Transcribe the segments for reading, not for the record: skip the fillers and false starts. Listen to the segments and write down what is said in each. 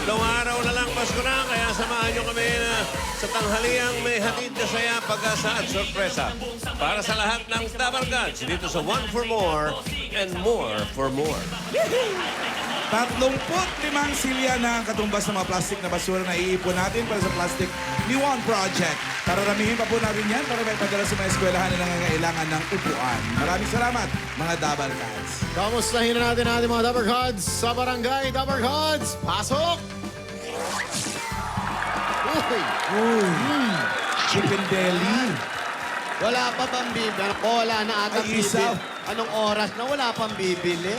Tatlong araw na lang Pasko na, kaya samahan nyo kami na sa tanghaliang may hatid na saya, pag-asa at sorpresa. Para sa lahat ng Dabar Gods, dito sa One for More and More for More. 35 silya na katumbas ng mga plastic na basura na iipon natin para sa Plastic New One Project. Kararamihin pa po natin yan para may padala sa mga eskwelahan na nangangailangan ng upuan. Maraming salamat, mga Dabar Gods. Kamustahin na natin ating mga Dabar Gods sa Barangay Dabar Gods. Pasok! Uy! Chicken deli. Wala pa bang bibili? Wala na atang Ay, bibili. isaw. Anong oras na wala pang bibili?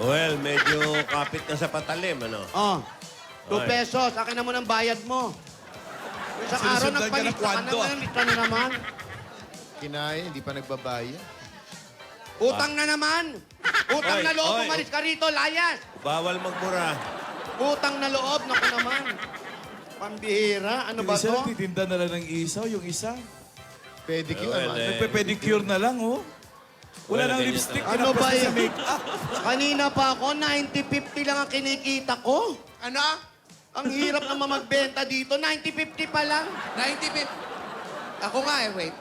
Well, medyo kapit na sa patalim, ano? Oh, 2 Ay. pesos. Akin na mo ng bayad mo. Isang araw Sinusundan ka ng nagpalit ka na kwando, ngayon. Ito na naman. Kinaya, hindi pa nagbabayad. Utang na naman. Utang Oy, na loob. oy. Umalis ka rito, layas. Bawal magmura. Utang na loob. Naku naman. Pambihira. Ano Yung ba isa to? nagtitinda na lang ng isaw, yung isa. Pedicure Well, naman. eh. Nagpe-pedicure na lang, oh. Wala Well, nang ganyan lipstick. Ano ba pinapasta sa yun? make-up. Kanina pa ako, 90-50 lang ang kinikita ko. Ano? Ang hirap naman magbenta dito. 90-50 pa lang. 90 Ako nga eh, wait.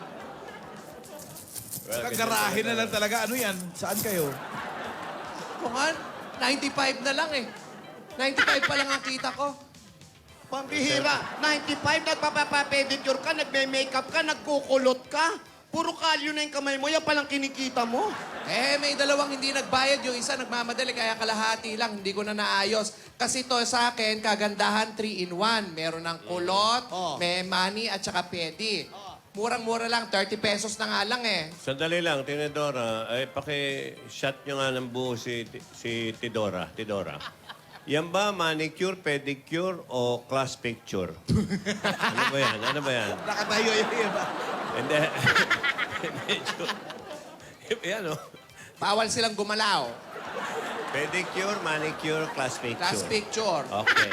Well, Kagarahe na lang talaga. Ano yan? Saan kayo? Ako nga, 95 na lang eh. 95 pa lang ang kita ko. Pambihira. 95, nagpapapedicure ka, nagme-makeup ka, nagkukulot ka. Puro kalyo na yung kamay mo, yan palang kinikita mo. Eh, may dalawang hindi nagbayad. Yung isa nagmamadali, kaya kalahati lang. Hindi ko na naayos. Kasi to sa akin, kagandahan 3-in-1. Meron ng kulot, Oh. may money, at saka pedi. Murang-mura lang, 30 pesos na nga lang eh. Sandali lang, Tinidora. Ay, paki-shot nyo nga ng buo si Tidora. Yan ba manicure, pedicure, o class picture? Ano ba yan? Ano ba yan? Nakatayo yung iba. Hindi. Medyo... Yan, o. Bawal silang gumalaw. Pedicure, manicure, class picture. Class picture. Okay.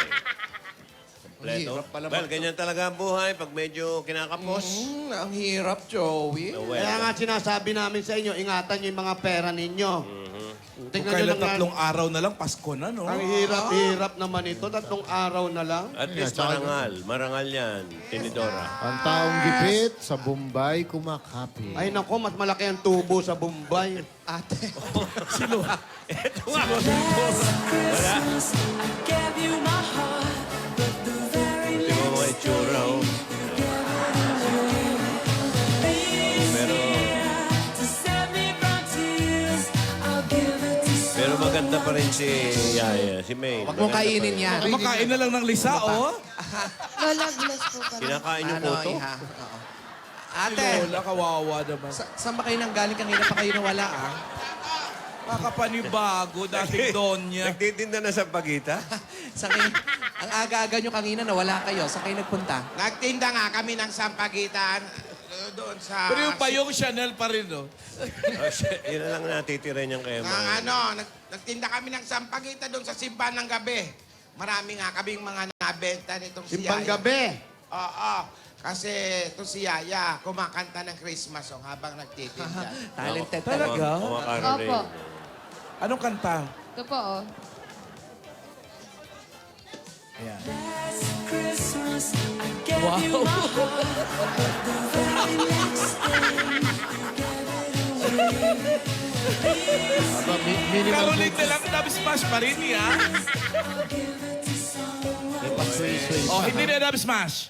Kompleto. Hirap pala Well, ganyan talaga ang buhay pag medyo kinakapos. Ang hirap, Joey. Well, Kaya nga sinasabi namin sa inyo, ingatan nyo yung mga pera ninyo. Kung Tingnan nyo kailan lang. 3 araw na lang, Pasko na, no? Ang hirap-hirap naman ito. 3 araw na lang. At least marangal. Marangal yan, Tinidora. Ang taong gipit sa Bombay kumakapit. Ay nako, mas malaki ang tubo sa Bombay. Ate. Sino? Ito nga. Wala. Hindi mo mga itsura, oh. Pero maganda pa rin si Yaya, si May. Huwag mong Maganda pa kainin rin. yan. Kumakain na lang ng lisa, oh. Lalaglas po kami. Kinakain yung puto? Iha? Oo. Ay, Ate, Lola, kawawa naman. saan ba kayo nang galing kanina pa kayo nawala, ah? Kakapanibago, dating Donya. Nagtitinda na sa pagita? Sa kayo, ang aga-aga nyo kanina nawala kayo. Saan kayo nagpunta? Nagtinda nga kami ng sampagitan doon sa... Pero yung payong Chanel pa rin, no? Yun na lang natitira niyang kaya Nagtinda kami ng sampagitan doon sa simbahan ng gabi. Marami nga kaming mga nabenta nitong si Simbang Yaya. gabi. Oo. Kasi ito si Yaya, kumakanta ng Christmas song habang nagtitinda. Talented Talaga? Kumakaroon Opo. Anong kanta? Ito po, oh. Ayan. Caroling na lang, Dub Smash pa rin, ha? Oh, hindi na Dub Smash.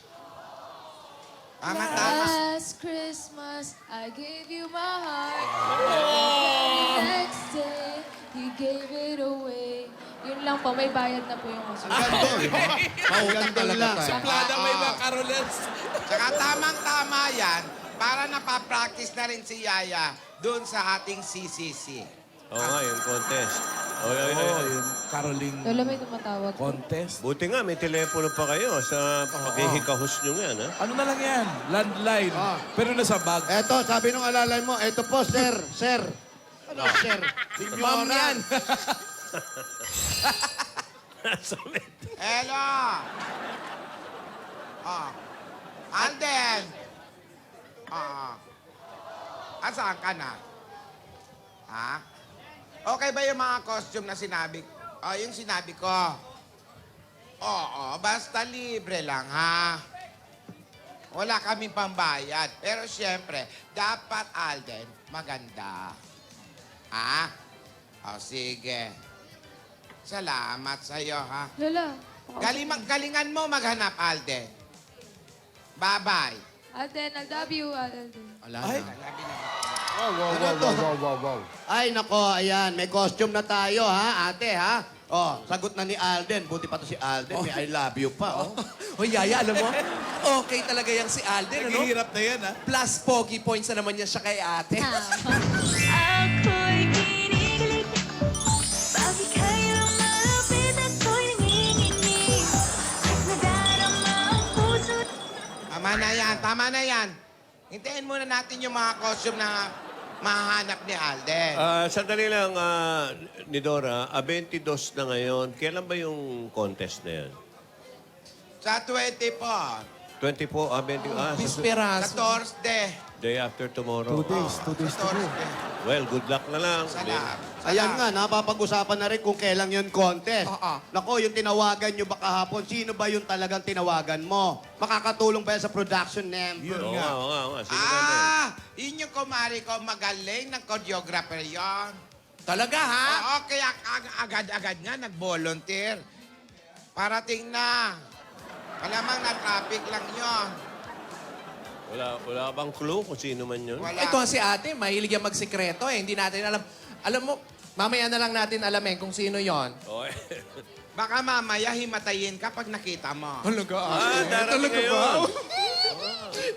Tama, tama. Last Christmas, I gave you my heart. Next day, you gave it away. Yun lang po, may bayad na po yung uso. Mautang talaga tayo. Suplada may mga Carolens. Tsaka tamang-tama yan para napapractice na rin si Yaya doon sa ating CCC. Oo nga, yung contest. Oy, oy, Oh, oy. yung caroling Lola, may tumatawag. contest. Buti nga, may telepono pa kayo sa paghihikahos nyo yan, ha? Ano na lang yan? Landline. Pero nasa bag. Eto, sabi nung alalay mo, eto po, sir, sir. Ano, sir? Ma'am yan. Sulit. Hello! Alden! Asaan ka na? Ha? Okay ba yung mga costume na sinabi? Yung sinabi ko. Oo, basta libre lang, ha? Wala kaming pambayad. Pero siyempre, dapat, Alden, maganda. Ha? O, sige. Salamat sa'yo, ha? Lola. Galingan mo maghanap, Alden. Bye-bye. Alden, I love you, Alden. Wala Ay. na. Wow. Ay, nako, ayan. May costume na tayo, ha, ate, ha? Oh, sagot na ni Alden. Buti pa to si Alden. May I love you pa, oh. Hoy, Yaya, alam mo, okay talaga yung si Alden, ano? Naghihirap na yan, ha? Plus pogi points na naman niya siya kay ate. Ako'y kinikilig. Bakit kayang malapit ako'y nanginginig? At nadarama ang puso't Tama na yan. Hintayin muna natin yung mga costume na mahanap ni Alden. Sandali lang, ni Dora, 22 na ngayon. Kailan ba yung contest na yan? Sa 24, 24, 20, sa Bisperaso. 14, day after tomorrow. 2 days to go. Well, good luck na lang. Ayan nga, napapag-usapan na rin kung kailan yun contest. Oo. Nako, yung tinawagan nyo ba kahapon, sino ba yung talagang tinawagan mo? Makakatulong ba yan sa production name? Yun Oo nga. nga, oo nga. Sino ba na? Yun yung kumari ko, magaling ng choreographer yon. Talaga, ha? Oo, kaya agad-agad nga nag-volunteer. Parating na. Malamang na-traffic lang yon. Wala bang clue kung sino man yun? Wala. Ito si ate, mahilig yan magsikreto eh. Hindi natin alam. Alam mo, mamaya na lang natin alamin kung sino yon. Okay. Baka mamaya himatayin ka pag nakita mo. Talaga, darating ngayon.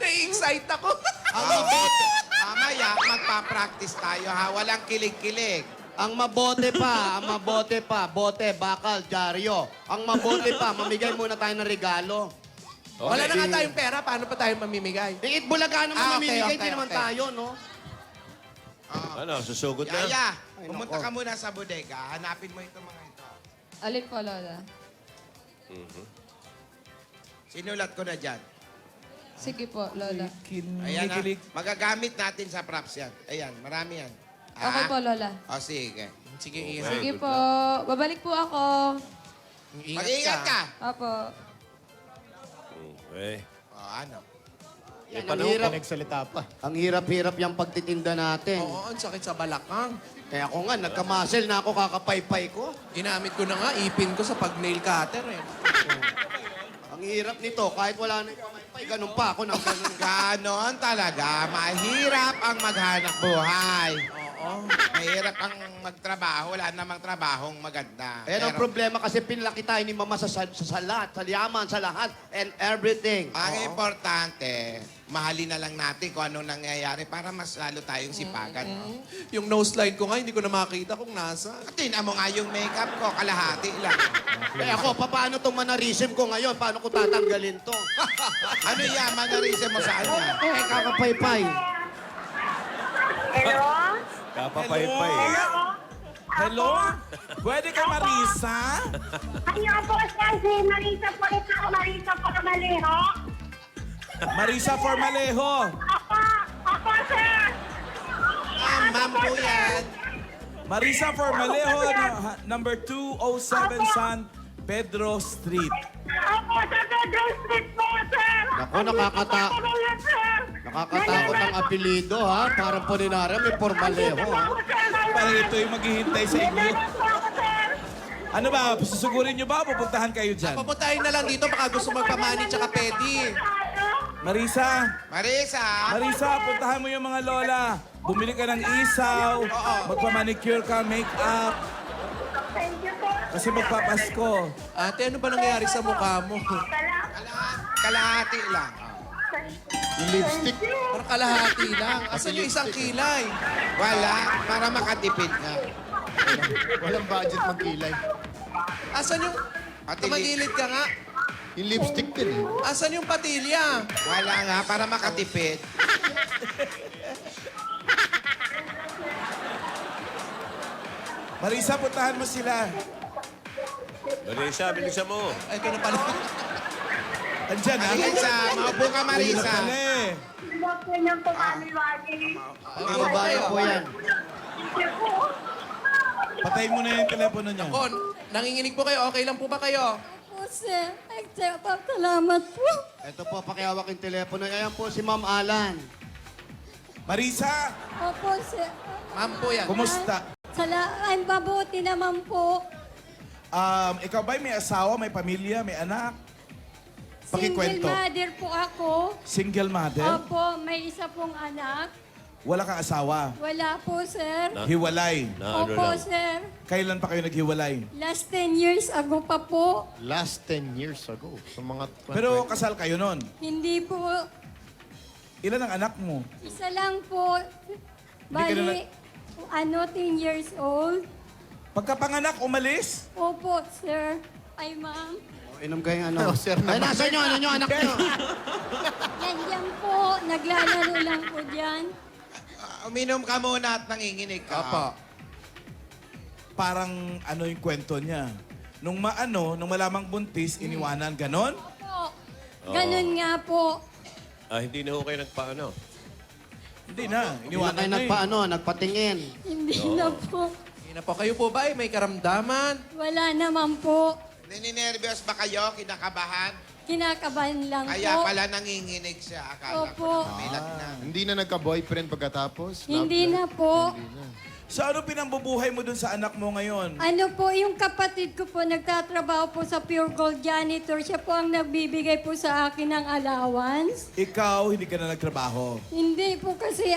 Nai-excite ako. Ang mabuti. Mamaya, magpa-practice tayo ha. Walang kilig-kilig. Ang mabote pa, bote, bakal, dyaryo. Ang mabote pa, mamigay muna tayo ng regalo. Wala na nga tayong pera, paano pa tayo mamimigay? Iit bulaga naman Okay, mamimigay, okay, di naman okay. tayo, no? Ano, susugod na? Yaya, pumunta ka muna sa bodega. Hanapin mo itong mga ito. Alin po, Lola? Sinulat ko na dyan. Sige po, Lola. Ayan ha. Kinikilig. Magagamit natin sa props yan. Ayan, marami yan. Okay po, Lola. O, sige. Sige, Ira. Sige po. Babalik po ako. Mag-iingat ka. Opo. Okay. O, ano? Yan, ang panahon hirap. Nagsalita pa. Ang hirap-hirap yung pagtitinda natin. Oo, ang sakit sa balakang. Kaya ako nga, nagka-muscle na ako, kakapaypay ko. Ginamit ko na nga, ipin ko sa pag-nail cutter eh. Ang hirap nito, kahit wala na yung kamaypay, ganun pa ako ng ganun. Ganon talaga. Mahirap ang maghanap buhay. Oo. Mahirap ang magtrabaho. Wala namang trabahong maganda. Pero ang problema kasi pinlaki tayo ni Mama sa lahat, sa yaman, sa lahat, and everything. ang importante, mahalin na lang natin kung anong nangyayari para mas lalo tayong sipagan. Yung nose line ko nga, hindi ko na makita kung nasa. Tingnan mo nga yung makeup ko, kalahati lang. Eh ako, paano itong mannerism ko ngayon? Paano ko tatanggalin to? Ano yan? Mannerism mo saan yan? Eh, kakapaypay. Hello? Kapapaypay. Hello? Pwede ka, Marisa? Ano po si Marisa po ito? Marisa po na Maliho? Marisa Formalejo. Ako, sir! Ma'am po yan. Marisa Formalejo, number 207 San Pedro Street. Ako sa Pedro Street po, sir! Naku, nakakatakot ang apelido, ha? Parang Polinara, may Formalejo, ha? Parang ito yung maghihintay sa inyo. Ano ba, susugurin nyo ba o pupuntahan kayo dyan? Papuntahin na lang dito, baka gusto magpamani tsaka pedi. Marisa, Marisa, puntahan mo yung mga lola. Bumili ka ng isaw, magpamanicure ka, make-up, Thank you po. kasi magpapasko. Ate, ano ba nangyayari sa mukha mo? kalahati lang. Yung lipstick. Parang kalahati lang. Asan yung isang kilay? Wala, para makatipid ka. Walang budget magkilay. Asan yung... Tumagilid ka nga. Yung lipstick din eh. Asan yung patilya? Wala nga, para makatipid. Marisa, puntahan mo sila. Marisa, bilisan mo. Ay, ito na pala. Andyan, ha? Marisa, maupo ka, Ayun Marisa. na pala eh. Huwag ko niyang pumaliwagi. Mga babae po yan. Thank you po. Patayin mo na yung telepono niya. Kon, nanginginig po kayo. Okay lang po ba kayo? Opo, sir. Ay, sir, salamat po. Ito po, pakiawak yung telepono. Ayan po si Ma'am Alan. Marisa, Opo, sir. Ma'am po yan. kumusta? Ay, mabuti naman po. Ikaw ba'y may asawa, may pamilya, may anak? Single Pakikwento. mother po ako. Single mother? Opo, may isa pong anak. Wala kang asawa? Wala po, sir. Hiwalay? Na ano Opo, lang. sir. Kailan pa kayo naghiwalay? Last 10 years ago pa po. Last 10 years ago. So mga Pero kasal kayo nun. Hindi po. Ilan ang anak mo? Isa lang po. Hindi ka na Bali, 10 years old. Pagkapanganak, umalis? Opo, sir. Ay, ma'am. Inom kayong ano. Oh, sir Ay, naman. nasa nyo, ano nyo, anak nyo? Yan po. Naglalaro lang po dyan. Uminom ka muna at nanginginig ka. Opo. Parang ano yung kwento niya. Nung malamang buntis, iniwanan, ganon? Opo. Ganun nga po. Hindi na ho kayo nagpaano. Hindi na, Hindi na iniwanan kayo na eh. nagpatingin. Hindi na po. Hindi na po. Kayo po ba ay may karamdaman? Wala naman po. Nininervyos ba kayo? Kinakabahan? Kinakabahan lang Kaya po. pala nanginginig siya. Akala ko Opo. may lagnat. Hindi na nagka-boyfriend pagkatapos? Hindi na po. So ano pinambubuhay mo dun sa anak mo ngayon? Ano po, yung kapatid ko po, nagtatrabaho po sa Pure Gold Janitor. Siya po ang nagbibigay po sa akin ng allowance. Ikaw, hindi ka na nagtrabaho. Hindi po kasi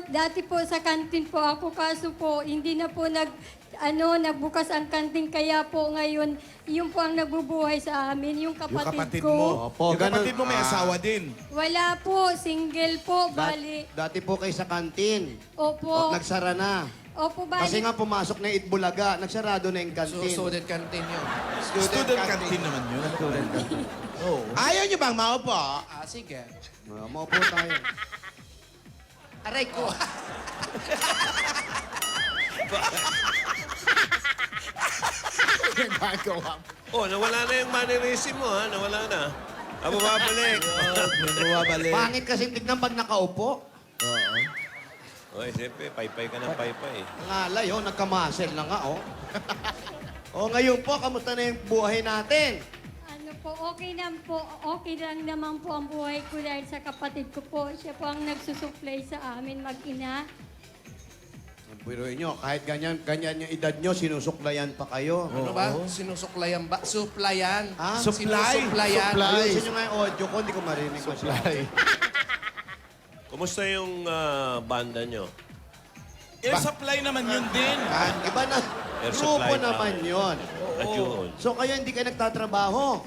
dati po sa kantin po ako, kaso po hindi na po nagbukas ang kantin. Kaya po ngayon, yun po ang nagbubuhay sa amin, yung Yung kapatid, kapatid ko. mo. Opo, Yung kapatid mo may asawa din. Wala po, single po, bali. Dati po kayo sa kantin. Opo, Nagsara na. opo, bali. Kasi nga pumasok na Itbulaga, nagsarado na yung kantin. Student canteen yun. Student canteen naman yun. Oo. Ayaw nyo bang maupo? Sige. Maupo tayo. Aray ko. Gagawa. Oh, nawala na yung mannerism mo, ha? Nawala na. Babalik. Bumabalik. Pangit kasi tignan pag nakaupo. Oy, siyempre, paypay ka ng paypay. Ngalay, nagkamuscle na nga, oh. Ngayon po, kamusta na yung buhay natin? Ano po, okay lang naman po ang buhay ko dahil sa kapatid ko po. Siya po ang nagsusupply sa amin mag-ina. Biruin nyo, kahit ganyan yung edad nyo, sinusuklayan pa kayo. Ano ba? Sinusuklayan ba? Suplayan. Ah, supply. Sinusuplayan. Ayusin nyo nga yung audio ko, hindi ko marinig ko siya. Kumusta yung banda nyo? Air supply naman yun din. Iba na, Air grupo supply, naman yon. At yun. So kayo hindi kayo nagtatrabaho.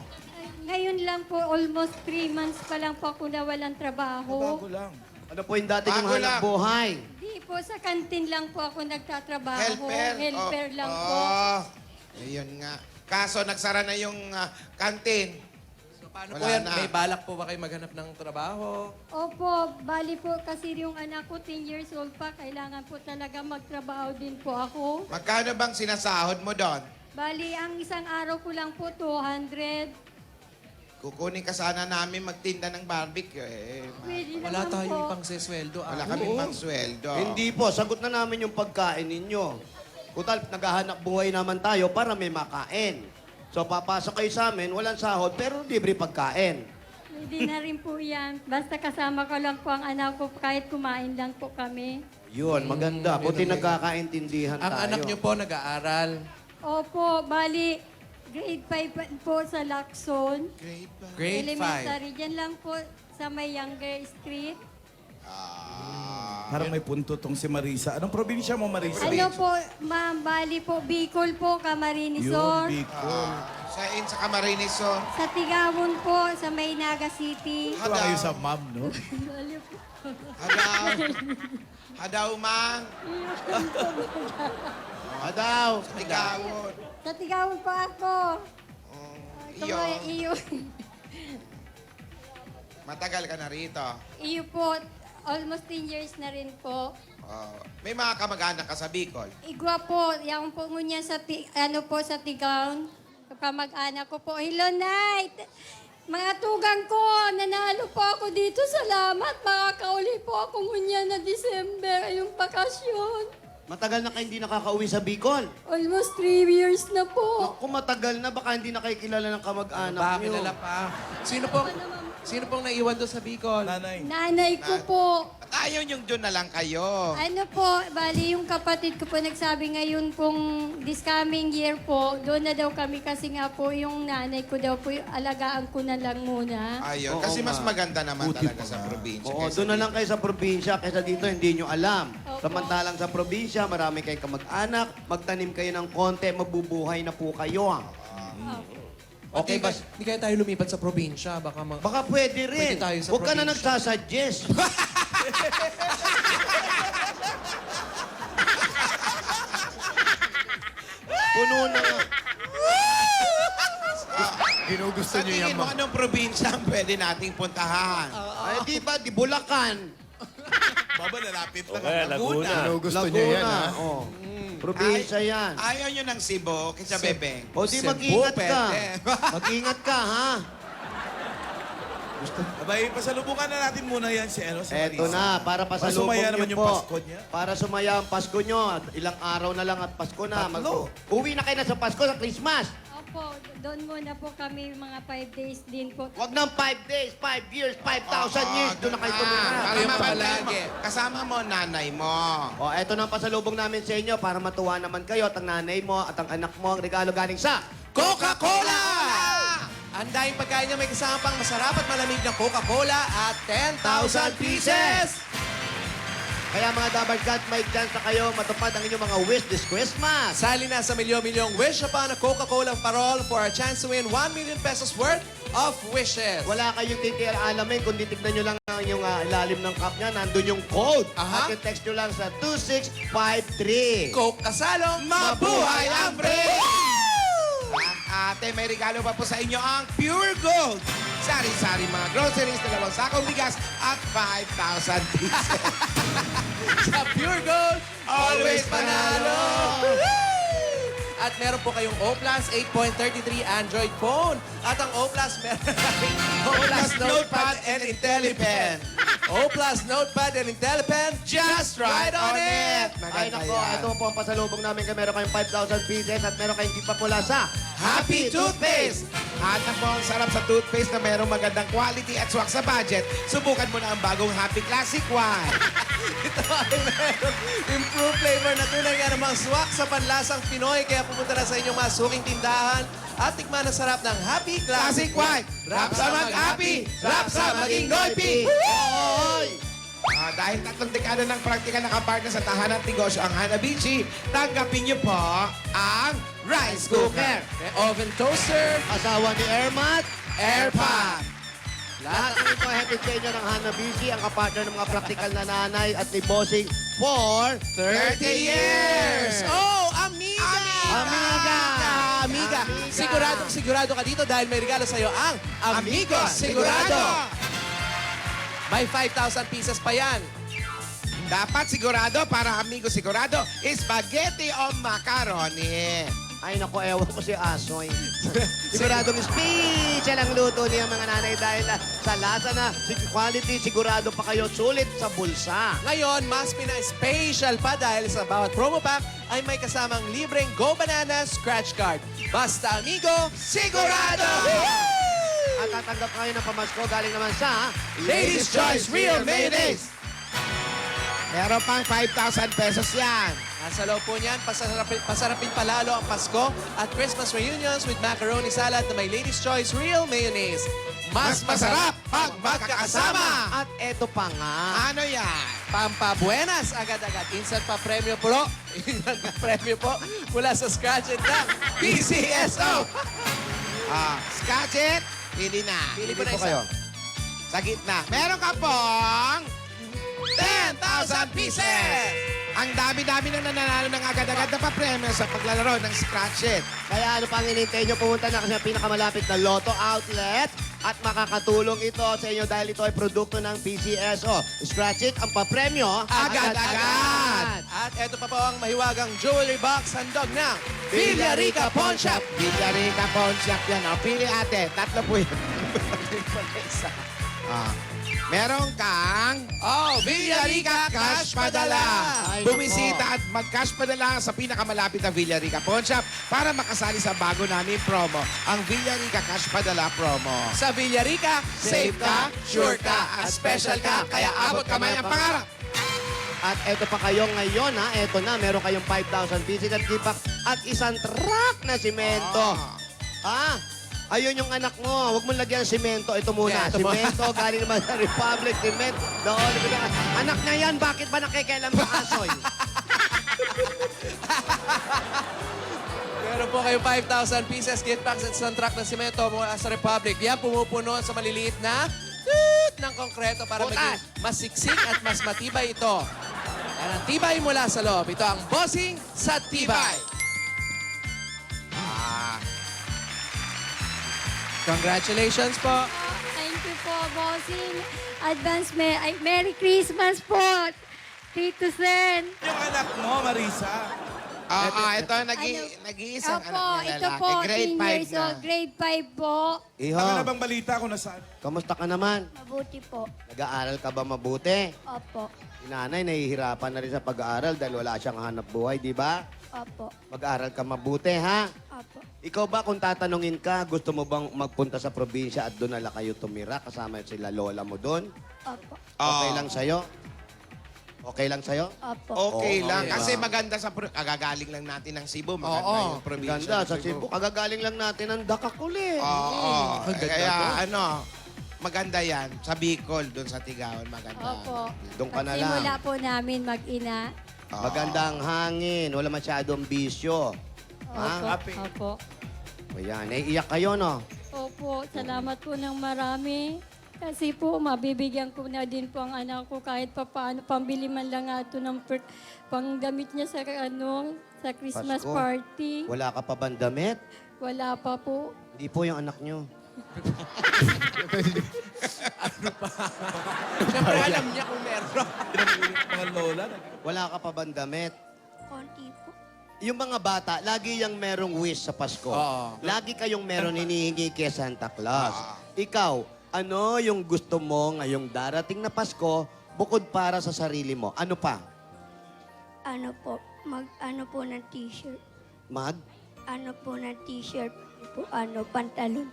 Ngayon lang po, almost 3 months pa lang po ako nawalan trabaho. Bago lang. Ano po yung dati yung Bago hanap lang. buhay? Di po, sa kantin lang po ako nagtatrabaho. Helper? Helper lang po. Ayun nga. Kaso nagsara na yung kantin. So, paano Wala po yan? na. May balak po ba kayo maghanap ng trabaho? Opo, bali po kasi yung anak ko 10 years old pa, kailangan po talaga magtrabaho din po ako. Magkano bang sinasahod mo doon? Bali, ang isang araw ko lang po 200. Kukunin ka sana namin magtinda ng barbecue. Pwede Wala naman tayong po. pang sweldo. Wala kaming pang sweldo. Hindi po, sagot na namin yung pagkain ninyo. Kutal, naghahanap buhay naman tayo para may makain. So papasok kayo sa amin, walang sahod, pero libre pagkain. Pwede na rin po yan. Basta kasama ko lang po ang anak ko kahit kumain lang po kami. Yun, maganda. Buti nagkakaintindihan Ang tayo. anak niyo po nag-aaral. Opo, bali, grade 5 po sa Lacson. Grade 5. Elementary. Diyan lang po sa may Younger Street. Parang may punto tong si Marisa. Anong probinsya mo, Marisa? Ano po, ma'am, bali po, Bicol po, Camarines Yun, Sur. Bicol. Sa Camarines Sur. Sa Tigawon po, sa may Naga City. Ito kayo sa ma'am, no? Bali po. Hadaw. Hadaw, mang. Adaw, Tigawon. Sa Tigawon po ako. Iyo. Iyo. Matagal ka na rito. Iyo po, almost 10 years na rin po. May mga kamag-anak ka sa Bicol. Igwa po, yung po ngunya sa, sa Tigawon. Kamag-anak ko po. Hello, night! Mga tugang ko, nanalo po ako dito. Salamat. Makakauli po ako ngunya na December, yung bakasyon. Matagal na kayo hindi nakakauwi sa Bicol. Almost 3 years na po. Kung matagal na, baka hindi na kayo kilala ng kamag-anak Ba, niyo. kilala pa. Sino pong naiwan doon sa Bicol? Nanay. Nanay ko po. At ayaw yung doon na lang kayo. Ano po, bali yung kapatid ko po nagsabi ngayon pong this coming year po, doon na daw kami kasi nga po yung nanay ko daw po, alagaan ko na lang muna. Ayun, Oo kasi mas nga. maganda naman talaga sa probinsya. Oo, kaysa doon na lang kayo sa probinsya kaysa dito hindi nyo alam. Opo. Samantalang sa probinsya, marami kayong kamag-anak, magtanim kayo ng konti, mabubuhay na po kayo. Okay ba? Hindi kaya tayo lumipat sa probinsya. Baka Baka pwede rin. Pwede tayo sa Huwag ka na probinsya. nagsasuggest. Puno na nga. Ginugusto niyo yan, mo anong probinsya ang pwede nating puntahan? Ay, di ba? Di Bulacan. Baba, lalapit lang. Okay, Laguna. Gusto niyo yan, ha? Oh. Probinsya yan. Ayaw nyo ng Cebu, kaysa Bebeng. O di Cebu, mag-ingat ka. pwede. Mag-ingat ka, ha? Abay, pasalubungan na natin muna yan si Marisa. Eto na, para pasalubong Pasumaya niyo naman yung po. Pasko niya. Para sumaya ang Pasko nyo. Ilang araw na lang at Pasko na. Tatlo. Uwi na kayo na sa Pasko, sa Christmas. Opo, doon muna po kami mga 5 days din po. Huwag nang 5 days, 5 years, 5,000 years. Doon na kayo tumira. Para Kayo mapalagi. palagi. Kasama mo nanay mo. O, eto na ang pasalubong namin sa inyo para matuwa naman kayo at ang nanay mo at ang anak mo. Ang regalo galing sa Coca-Cola! Ang daing pagkain niya may kasama pang masarap at malamig na Coca-Cola at 10,000 pieces! Kaya mga Dabar Gods, may chance na kayo matupad ang inyong mga wish this Christmas. Sali na sa milyon-milyong wish upon a Coca-Cola parol for a chance to win 1 million pesos worth of wishes. Wala kayong alamin, kundi tignan nyo lang ang yung ilalim ng cup niya. Nandun yung code. Aha. At yung text nyo lang sa 2653. Coke kasalong mabuhay ang break! Ate, may regalo pa po sa inyo ang Pure Gold. Sari-sari mga groceries, 2 sakong bigas at 5,000 pieces. Sa Pure Gold, always panalo! At meron po kayong O Plus 8.33 Android phone. At ang O Plus meron O Plus Notepad and IntelliPen. O Plus Notepad and IntelliPen, just right on it! Ay nako, ito po ang pasalubong namin. Meron kayong 5,000 pieces at meron kayong gift pa mula sa Happy Toothpaste! At ang po ang sarap sa toothpaste na merong magandang quality at swak sa budget, subukan mo na ang bagong Happy Classic One. Ito ay meron improved flavor na tunay nga namang swak sa panlasang Pinoy. Kaya pumunta na sa inyong mga suking tindahan at tikman ang sarap ng Happy Classic Classic One! Rap sa mag-happy! Rap sa maging goypi! Dahil 3 dekada ng praktikal na kapartner sa tahanan at negosyo ang Hanabishi, tanggapin niyo po ang rice cooker. May oven toaster, asawa ni Ermat. airpot. Lahat ng ito hatid sa inyo ng Hanabishi, ang kapartner ng mga praktikal na nanay at ni Bossing for 30 years! Oh, amiga! Amiga! Amiga! Amiga! Sigurado ka dito dahil may regalo sa'yo ang Amigos Sigurado! May 5,000 pieces pa yan. Dapat sigurado para amigo sigurado, spaghetti o macaroni. Ay naku, ewan ko si Asoy. Siguradong special ang luto niya mga nanay dahil sa lasa na quality, sigurado pa kayo sulit sa bulsa. Ngayon, mas pina-special pa dahil sa bawat promo pack ay may kasamang libreng Go Banana Scratch Card. Basta amigo, sigurado! At tatanggap kayo ng pamasko galing naman sa Ladies' Choice Real Mayonnaise! Meron pang 5,000 pesos yan. Nasa loob po niyan, pasarapin palalo ang Pasko at Christmas reunions with macaroni salad na may Ladies' Choice Real Mayonnaise. Mas masarap pag magkakasama. At eto pa nga. Ano yan? Pampabuenas agad-agad. Instant pa premyo po. Instant pa premyo po mula sa Scratch It ng PCSO. Scratch it, pili na. Pili po na po isa. kayo. Sa gitna. Meron ka pong 10,000 pieces! Ang dami-dami nang nananalo ng agad-agad na papremyo sa paglalaro ng Scratch It. Kaya ano pang hinintay nyo, pumunta na kasi ang pinakamalapit na Lotto Outlet at makakatulong ito sa inyo dahil ito ay produkto ng PCSO. Scratch It, ang papremyo, Agad-agad! At eto pa po ang mahiwagang jewelry box handog ng Villarica Pawn Shop. Villarica Pawn Shop yan. O, pili ate. 3 po yun. Meron kang Villarica Cash Padala. Ay, Bumisita at mag-cash padala sa pinakamalapit na Villarica Pawn Shop para makasali sa bago namin promo, ang Villarica Cash Padala promo. Sa Villarica, safe ka, sure ka, at special ka, kaya abot kamay ang pangarap. At eto pa kayo ngayon, ha? Eto na, meron kayong 5,000 physical gift pack at isang truck na simento. Ha? Ayun yung anak mo. Huwag mong lagyan ng simento. Ito muna. Yeah, ito muna. Simento, galing naman sa Republic Cement. Anak na yan, bakit ba nakikialam sa asoy? Meron po kayo 5,000 pieces gift packs at isang truck ng simento mula sa Republic. Yan pumupuno sa maliliit na ng konkreto para maging mas siksik at mas matibay ito. Yan ang tibay mula sa loob. Ito ang bossing sa tibay. Congratulations po. Thank you po, bossing. Advance Merry Christmas po, Tito Sen. Yung anak mo, Marisa. Ito nag-iisang Opo, anak niya ito lalaki. po, Grade 10 5 years na. old, grade 5 po. Iho, Ano na bang balita kung nasaan? kamusta ka naman? Mabuti po. Nag-aaral ka ba mabuti? Opo, Si nanay, nahihirapan na rin sa pag-aaral dahil wala siyang hanap buhay, di ba? opo, Mag-aaral ka mabuti, ha? opo. Ikaw ba, kung tatanungin ka, gusto mo bang magpunta sa probinsya at doon nala kayo tumira kasama sila lola mo doon? Opo, Okay lang sa'yo? Okay lang sa'yo? opo. Okay Oo, lang. okay. Kasi maganda sa... Kagagaling lang natin ng Cebu. Maganda yung probinsya. Ganda, ng sa Cebu. Kagagaling lang natin ng Dakakuli. Oo. Ang ganda Kaya po. maganda yan. Sa Bicol, doon sa Tigaon, maganda. Opo. Doon ka na lang. Simula po namin mag-ina. Magandang hangin, wala masyadong bisyo. Opo, Ha? opo. Ayan, naiiyak kayo, no? Opo, salamat po ng marami. Kasi po, mabibigyan ko na din po ang anak ko kahit pa paano, pambili man lang ato ng panggamit niya sa, sa Christmas Pasko. party. Wala ka pa bang damit? Wala pa po. Hindi po yung anak nyo. Siyempre alam niya kung meron. Mga lola. Wala ka pa bang damit? Konti po. Yung mga bata, lagi yung merong wish sa Pasko. Oo. Lagi kayong meron hinihingi kay Santa Claus. Ikaw, ano yung gusto mo ngayong darating na Pasko bukod para sa sarili mo? Ano pa? Ano po, mag-ano po ng t-shirt. Mag? Ano po ng t-shirt po, pantalon.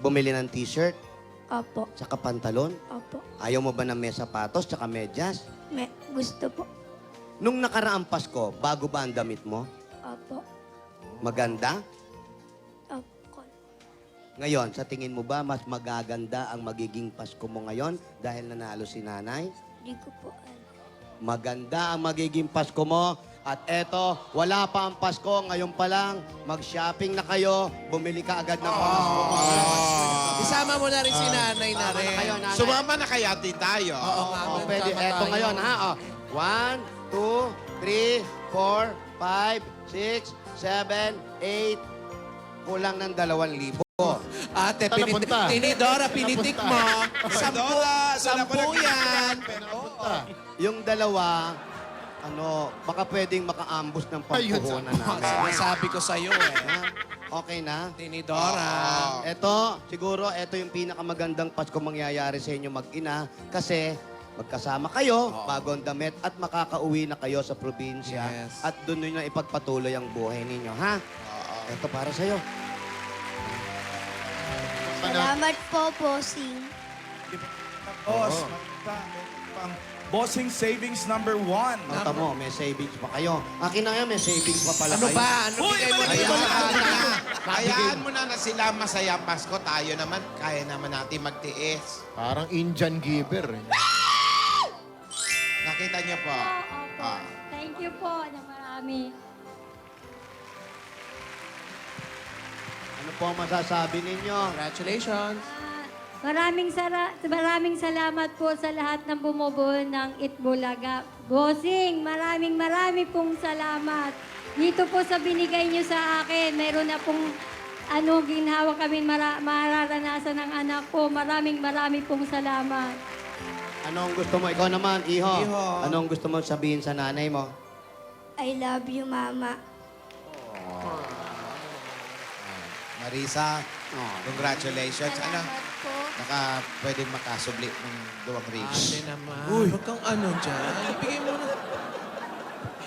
Bumili ng t-shirt, Opo, tsaka pantalon? opo. Ayaw mo ba ng may sapatos tsaka medyas? Gusto po. Nung nakaraang Pasko, bago ba ang damit mo? Opo. Maganda? Opo. Ngayon, sa tingin mo ba mas magaganda ang magiging Pasko mo ngayon dahil nanalo si nanay? Di ko po alam. Maganda ang magiging Pasko mo. At eto, wala pa ang Pasko. Ngayon pa lang, mag-shopping na kayo. Bumili ka agad ng pamasko mo. Isama mo na rin si nanay na Tama rin. na kayo, nanay. Sumama na kaya din tayo. Oo nga. Oh, ma'am, pwede. tama Eto tayo. ngayon, ha? Oh. 1, 2, 3, 4, 5, 6, 7, 8. Kulang ng 2,000. Ate, Saan napunta? Tinidora, pinitik mo. Dora, saan ako Sampu yan. Yung dalawa, baka pwedeng maka-ambush ng pagpuhunan namin. Sinasabi ko sa'yo eh. Ha? Okay na? Tinidora. Ito, siguro, ito yung pinakamagandang Pasko mangyayari sa inyo mag-ina kasi magkasama kayo, bagong damit, at makakauwi na kayo sa probinsya. Yes. At doon nyo na ipagpatuloy ang buhay ninyo, ha? Ito para sa'yo. Salamat po, bossing. Boss, pang bossing savings number 1. Nota mo, may savings pa kayo. Akin na yan, may savings pa pala Ano kayo. ba? Ano bigay mo na mali yan? ba? Hayaan mo na sila masaya ang Pasko. Tayo naman, kaya naman natin magtiis. Parang Indian giver. Eh. Nakita niyo po. Opo. Thank you po na marami. Ano po ang masasabi ninyo? Congratulations. Maraming salamat po sa lahat ng bumubuo ng Itbulaga. Bossing, maraming pong salamat. Dito po sa binigay niyo sa akin, meron na pong ginhawa kami mararanasan ng anak ko. Maraming pong salamat. Anong gusto mo? Ikaw naman, Iho. Iho. Anong gusto mo sabihin sa nanay mo? I love you, Mama. Marisa, congratulations. Salamat po. Baka pwedeng makasubli ng 2 ribs. Ate naman. Huwag kang ano dyan. Ibigay mo na.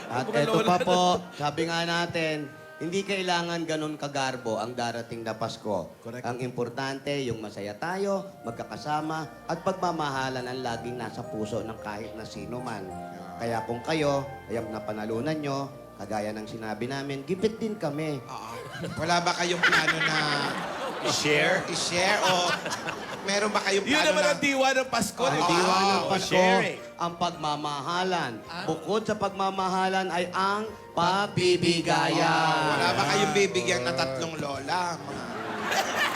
At eto pa po, sabi nga natin, hindi kailangan ganun kagarbo ang darating na Pasko. Ang importante, yung masaya tayo, magkakasama, at pagmamahalan ang laging nasa puso ng kahit na sino man. Kaya kung kayo, ay napanalunan nyo, kagaya ng sinabi namin, gipit din kami. Wala ba kayong plano na I-share? i-share o meron ba kayong Yun plano naman na... ang diwa ng Pasko. Ang di ba? diwa ng Pasko, sharing. ang pagmamahalan. Bukod sa pagmamahalan ay ang pagbibigayan. Wala ba kayong bibigyan na 3 lola?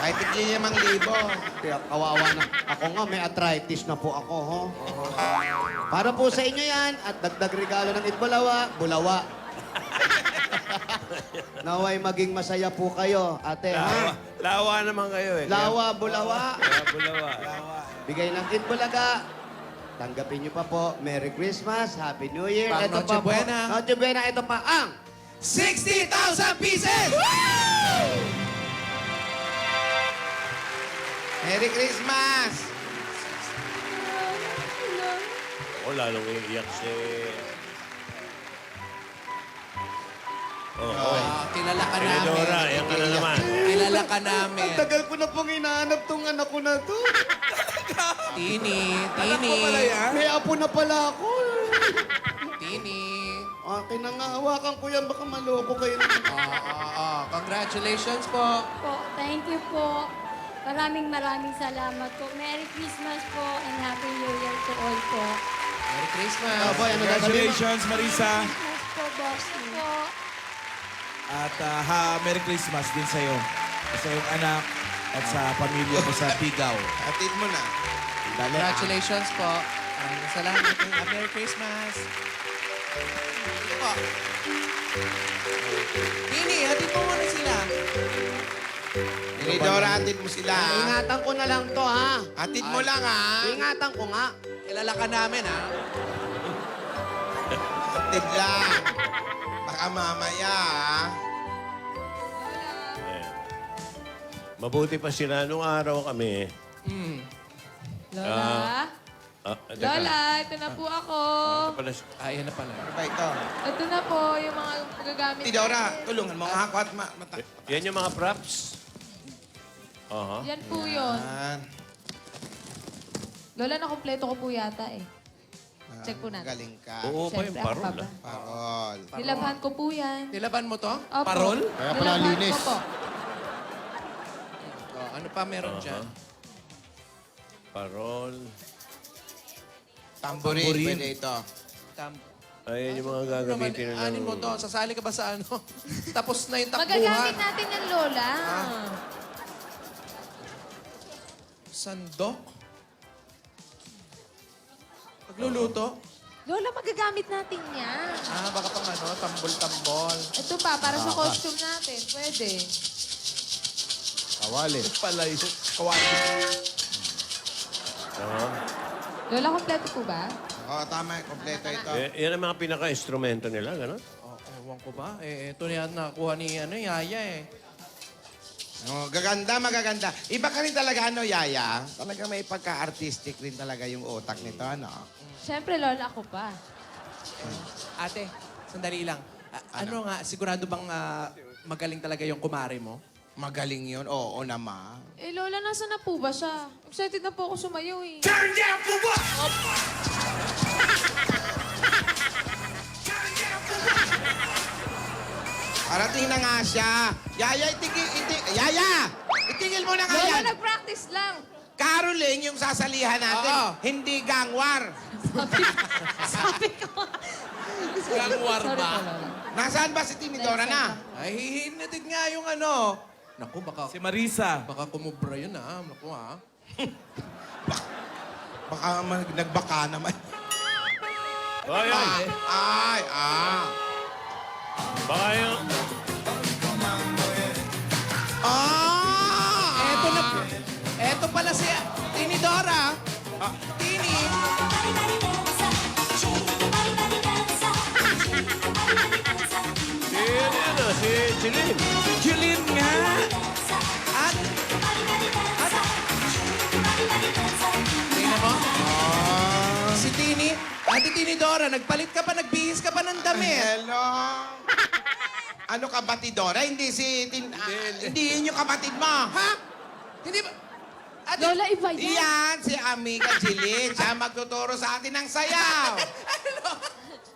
Kahit tigli 5,000. Kaya kawawa na. Ako nga, may arthritis na po ako, ho? Para po sa inyo yan, at dagdag regalo ng Itbulawa, Bulawa. Naway maging masaya po kayo, ate, ha? Lawa naman kayo eh. Lawa, Bulawa. Bulawa. Bigay ng Itbulaga. Tanggapin niyo pa po. Merry Christmas, Happy New Year. Pang Ito Noche pa po. Buena. Noche Buena. Ito pa ang 60,000 pieces! Merry Christmas! Oh, lalong iiyak si... Oh, Kilala ka namin. Tinidora, yan ka na naman. Kilala ka namin. tagal ko na pong hinahanap tong anak ko na to. Tini. Yan. May apo na pala ako. Tini. Akin na nga, hawakan ko yan. Baka maloko kayo naman. Congratulations po. Po, thank you po. Maraming salamat po. Merry Christmas po and Happy New Year to all po. Merry Christmas. Boy, ano Congratulations, Marisa. Christmas po, bossing po. At Merry Christmas din sa'yo. Sa iyong anak at sa pamilya mo sa Tigaw. Atid mo na. Congratulations po. Maraming salamat. Merry Christmas. Ito po. Tini, hatid mo muna sila. Tinidora, atid mo sila. Ingatan ko na lang to, ha? Atid mo lang, ha? Ingatan ko nga. Kilala ka namin, ha? Atid lang. Baka mamaya, ha? Ayan. Mabuti pa sila nung araw kami. Lola? Teka. Lola, ito na po ako. Ito pala si- Ayan na pala. Ano ba ito? Ito na po yung mga magagamit. Tidora, tulungan mo nga ako at mata. Yan yung mga props. Aha. Yan po yun. Yan. Lola, nakompleto ko po yata eh. Check po natin. Galing ka. Oo pa yung Siyempre, ako parol. pa ba? Parol. Nilabhan ko po yan. Nilaban mo to? Opo. Parol? Kaya pala Nilabhan linis. ko po. Oh, ano pa meron dyan? Parol. Tamborin. Pwede ito. Ayan yung mga gagamitin nila. Anin mo to? Sasali ka ba sa ano? Tapos na yung takbuhan. Magagamit natin yan, Lola. Sandok? Pagluluto? Lola, magagamit natin yan. Baka pang ano, tambol-tambol. Ito pa, para sa costume natin. Pwede. Kawali. Pala yun. Kawali. Aha. Lola, kompleto po ba? Oo, tama. Kompleto ito. Yan ang mga pinaka-instrumento nila, gano'n? Oh, ewan ko ba? Ito yan nakuha ni Yaya eh. Oh, gaganda, magaganda. Iba ka rin talaga, ano, Yaya? Talaga may pagka-artistic rin talaga yung utak nito, ano? Siyempre, Lola, ako pa. Ate, sandali lang. Ano nga, sigurado bang magaling talaga yung kumare mo? Magaling yun. Oo naman. Eh, Lola, nasa na po ba siya? Excited na po ako sumayaw eh. Parating na nga siya. Yaya, itigil mo na nga Lola, yan. nag-practice lang. Caroling yung sasalihan natin. Oo. Hindi gangwar. Sabi ko. Gangwar Sorry ba? po, Lola. Nasaan ba si Tinidora na? Ay, hinatid nga yung ano. Naku, Si Marisa. baka kumubra yun Naku Baka nagbaka naman. Ay, ay. Ay. Baka yung... Eto pala si Tinidora. Tini. Si Chilin. Julin nga. At Tinidora, nagpalit ka pa, nagbihis ka pa ng damit. Hello? Ano ka, Batidora? Hindi hindi yun yung kapatid mo. Ha? Hindi ba? Ate, Lola, iba yan. Iyan, si Amiga Jilin. Siya magtuturo sa atin ng sayaw.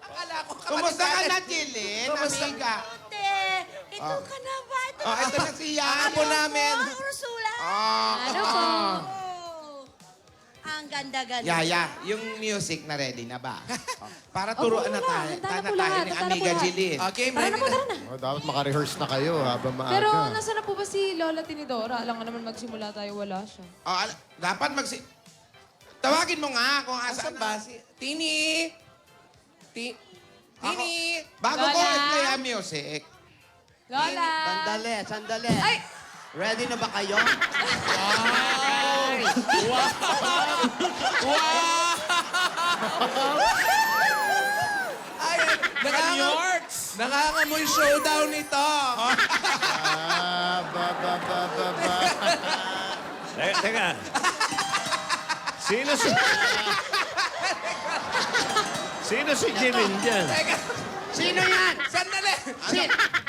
akala ko kapatid Kumusta ka natin. na, Jilin? Kumusta? Amiga. Ate, ito ka na ba? Ito Oh, ito na si Yan. Apo namin. Ursula. Ano po? Oh, ang ganda-ganda. Yaya, yung music na ready na ba? Oh, para turuan na tayo. handa na Tayo po ni lahat, handa na po Amiga lahat. Jilin. Okay, Tara na po, tara na. Oh, dapat makarehearse na kayo habang maaga. Pero nasa na po ba si Lola Tinidora? Alam nga naman magsimula tayo, wala siya. Oh, dapat Tawagin mo nga kung Asan asan ba si... Tini! Tini! Bago ko Lola? i-play ang music. Lola! Sandali. Ay! Ready na ba kayo? Ay, nakangamoy showdown ito. Ah, ba. Teka. Sino si... Sino si Jilin dyan? Teka, Sino yan? sandali.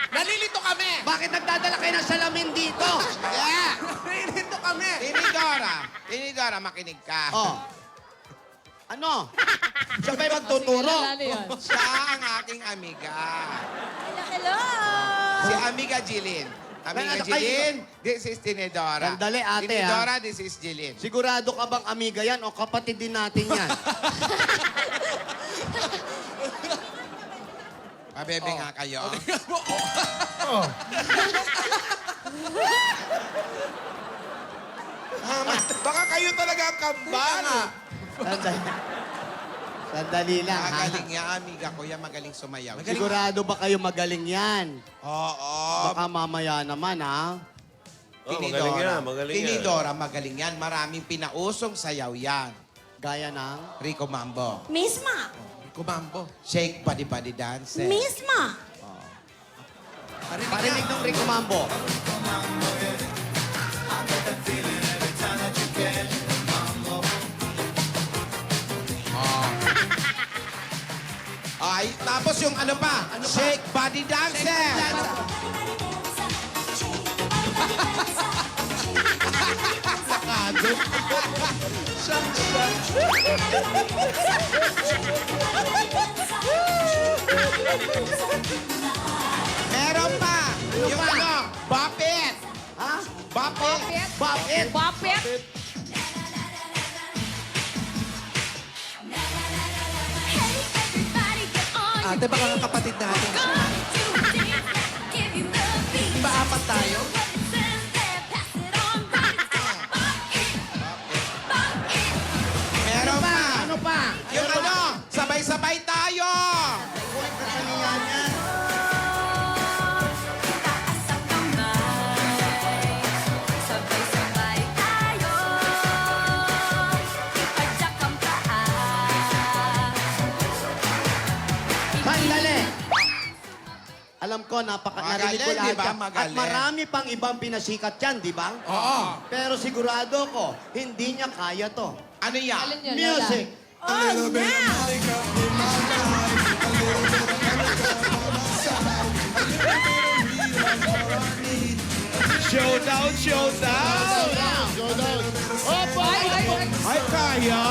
Nalilito kami. Bakit nagdadala kayo ng salamin dito? Yeah. Nalilito kami. Tinidora, makinig ka. Oh. Ano? Siya ba'y magtuturo? Lalo yan. Siya ang aking amiga. Hello. Si Amiga Jilin. Amiga Ano kayo? Jilin, this is Tinidora. Sandali, ate, Tinidora, this is Jilin. Sigurado ka bang amiga yan o kapatid din natin yan? Pabebe nga kayo. Baka kayo talaga ang kambal. Sandali lang, ha? Magaling yan, amiga ko yan. Magaling sumayaw. Sigurado ba kayo magaling yan? Oo. Baka mamaya naman, ha? Oh, magaling yan, magaling yan. Tinidora, magaling yan. Maraming pinausong sayaw yan. Gaya ng... Rico Mambo. Misma. Kumambo. Shake body body dance. Misma. Parinig ng Rico Mambo. Ay, tapos yung ano pa? Shake body dancer. Meron pa. Yung ano? Bop it. Ha? Bop it. Bop it! Wapit! Ate, baka nga kapatid natin siya. Di ba apat tayo? Meron pa. Ano pa? Yung ano? Sabay-sabay tayo. Sabay-sabay tayo. Ipadyak ang paa. Sandali! Alam ko, narinig ko Magaling, lahat di ba? yan. At Magaling. marami pang ibang pinasikat yan, di ba? Oo. Pero sigurado ko, hindi niya kaya to. Ano yan? Alin yun, Lola? Music! Oh, now! Showdown! Ay, kaya!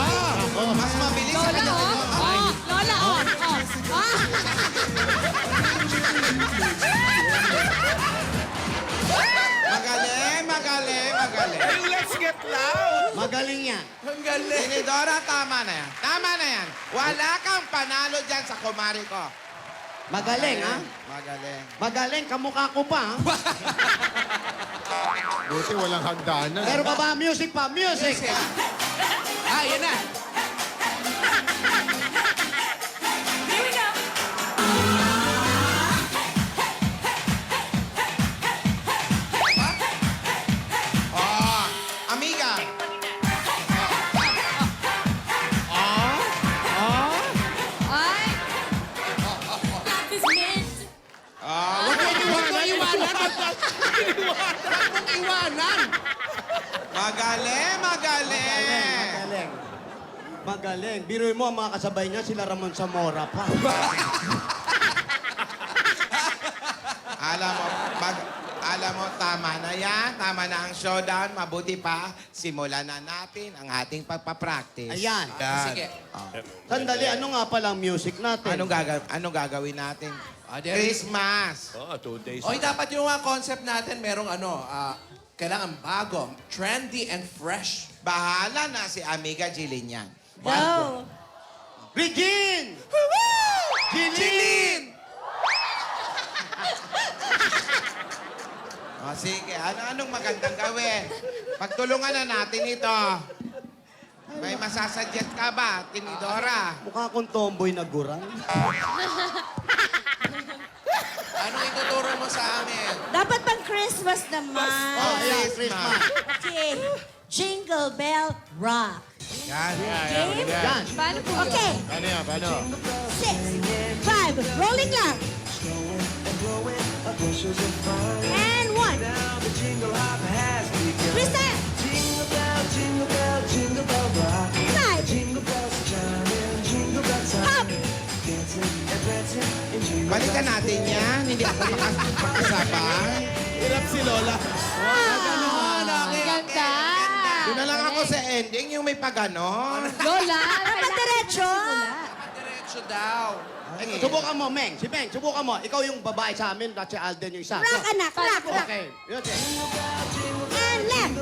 Mas mabilis sa Lola, kanya. oh! Lola, oh! Magaling. Ay, let's get loud! Magaling yan. Ang galing. Tinidora, tama na yan. Tama na yan. Wala kang panalo dyan sa kumari ko. Magaling, ha? Magaling. Magaling, kamukha ko pa, ha? Buti walang hagdanan. Pero pa ba? Music pa, music! Ah, yan na. Here we go. Oh, amiga. Ay! Life is meant to Huwag mo iwanan. Huwag mong iwanan. Magaling. Magaling. Magaling. Biruin mo, ang mga kasabay niya, sila Ramon Zamora pa. Alam mo, tama na yan. Tama na ang showdown. Mabuti pa, simulan na natin ang ating pagpapractice. Ayan. Sige. Sandali, ano nga pala ang music natin? Anong gagawin natin? there is- Christmas. Oo, 2 days. Oy, dapat yung mga concept natin, merong kailangan bago, trendy and fresh. Bahala na si Amiga Jilin yan. Go! Regine! Jilin! O sige, anong magandang gawin? Pagtulungan na natin ito. May masasuggest ka ba, Tinidora? Mukha akong tomboy na gurang. Anong ituturo mo sa amin? Dapat pang Christmas naman. Oh, ayan, Christmas. Okay. Jingle Bell Rock. Yan. Game? Yan. Paano po yun? Okay. Paano yan? Paano? 6, 5, rolling lang. And 1. Kristen! 5. Hop! Balikan natin yan. Hindi ako makasabay. Hirap si Lola. Ang ganda! Doon na lang ako sa ending, yung may paganon. Lola, Dapat diretso. Diretso daw. Subukan mo, Meng. Si Meng, subukan mo. Ikaw yung babae sa amin at si Alden yung isa. Rock, anak. Rock, rock. Okay. Yun, okay. And left.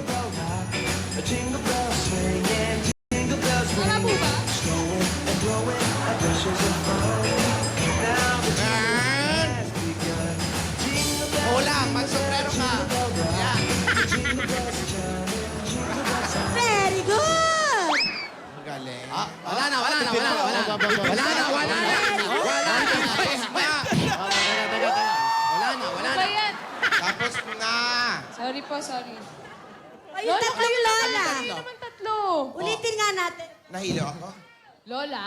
wala po ba? Hola, magsombrero ka. Yan. Very good. Galing. Wala na. Wala na. Ano ba yan? Tapos na. Sorry po, sorry. Ay, yung tatlong Lola. Hindi naman tatlo. Ulitin nga natin. Nahilo ako. Lola?